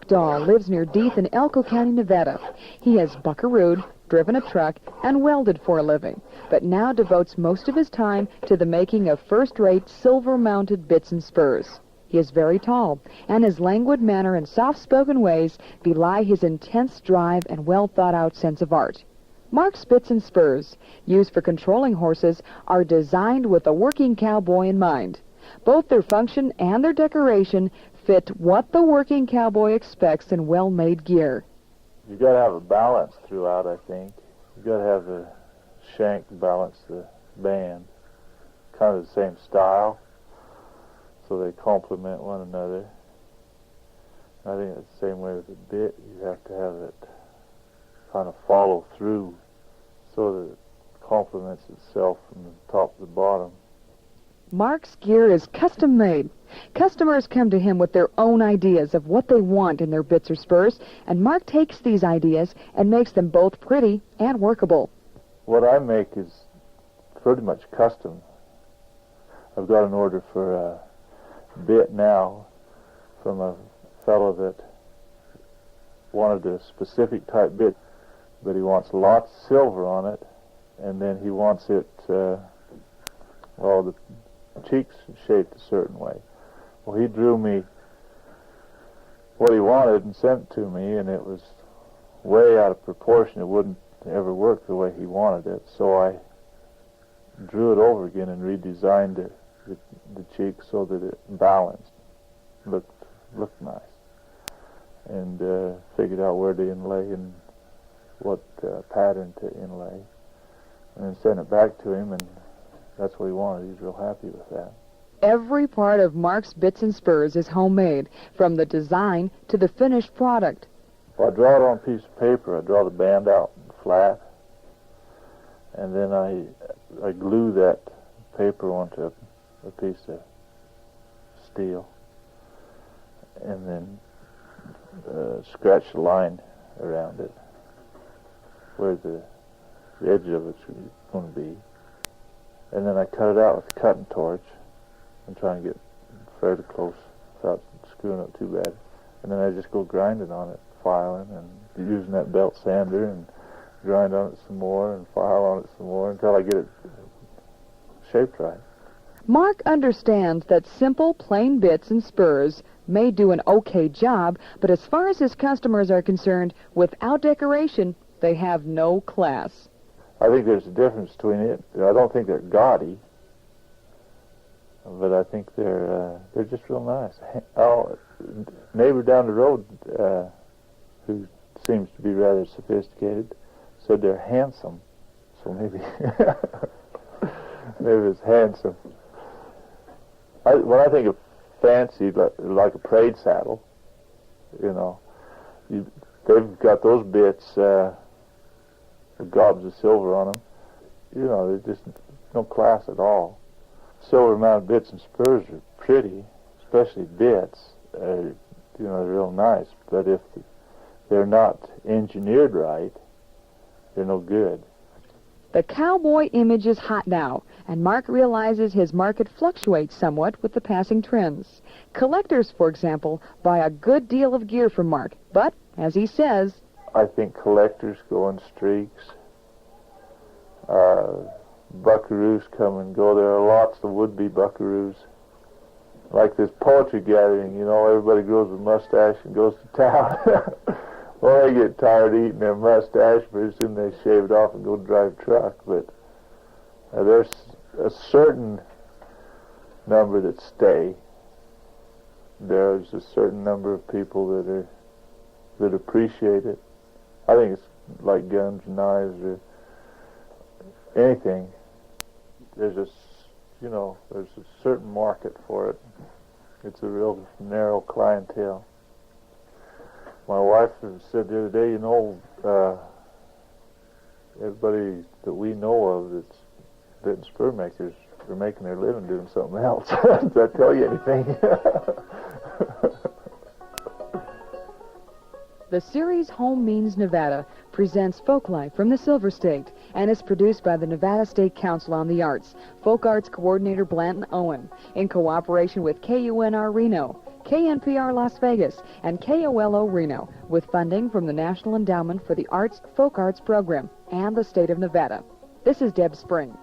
Mark Dahl lives near Deeth in Elko County, Nevada. He has buckarooed, driven a truck, and welded for a living, but now devotes most of his time to the making of first-rate silver-mounted bits and spurs. He is very tall, and his languid manner and soft-spoken ways belie his intense drive and well-thought-out sense of art. Mark's bits and spurs, used for controlling horses, are designed with the working cowboy in mind. Both their function and their decoration fit what the working cowboy expects in well-made gear. You got to have a balance throughout, I think. You got to have the shank balance the band, kind of the same style, so they complement one another. I think it's the same way with the bit. You have to have it kind of follow through so that it complements itself from the top to the bottom. Mark's gear is custom-made. Customers come to him with their own ideas of what they want in their bits or spurs, and Mark takes these ideas and makes them both pretty and workable. What I make is pretty much custom. I've got an order for a bit now from a fellow that wanted a specific type bit, but he wants lots of silver on it, and then he wants it, the cheeks shaped a certain way. Well, he drew me what he wanted and sent it to me, and it was way out of proportion. It wouldn't ever work the way he wanted it, so I drew it over again and redesigned the cheeks so that it balanced, looked nice, and figured out where to inlay and what pattern to inlay, and then sent it back to him, and that's what he wanted. He's real happy with that. Every part of Mark's bits and spurs is homemade, from the design to the finished product. Well, I draw it on a piece of paper. I draw the band out flat, and then I glue that paper onto a piece of steel, and then scratch a line around it where the edge of it's going to be. And then I cut it out with a cutting torch and try and get fairly close without screwing up too bad. And then I just go grinding on it, filing, and using that belt sander, and grind on it some more and file on it some more until I get it shaped right. Mark understands that simple, plain bits and spurs may do an okay job, but as far as his customers are concerned, without decoration, they have no class. I think there's a difference between it. I don't think they're gaudy, but I think they're just real nice. Our neighbor down the road, who seems to be rather sophisticated, said they're handsome. So maybe maybe it's handsome. When I think of fancy, like a parade saddle, they've got those bits. Gobs of silver on them. There's just no class at all. Silver-mounted bits and spurs are pretty, especially bits. They're real nice, but if they're not engineered right, they're no good. The cowboy image is hot now, and Mark realizes his market fluctuates somewhat with the passing trends. Collectors, for example, buy a good deal of gear from Mark, but, as he says, I think collectors go in streaks. Buckaroos come and go. There are lots of would-be buckaroos. Like this poetry gathering, everybody grows a mustache and goes to town. Well, they get tired eating their mustache, pretty soon they shave it off and go drive truck. But there's a certain number that stay. There's a certain number of people that appreciate it. I think it's like guns, knives, or anything. There's a certain market for it. It's a real narrow clientele. My wife said the other day, everybody that we know of that's bit and spur makers are making their living doing something else. Does that tell you anything? The series Home Means Nevada presents folklife from the Silver State and is produced by the Nevada State Council on the Arts, Folk Arts Coordinator Blanton Owen, in cooperation with KUNR Reno, KNPR Las Vegas, and KOLO Reno, with funding from the National Endowment for the Arts Folk Arts Program and the state of Nevada. This is Deb Spring.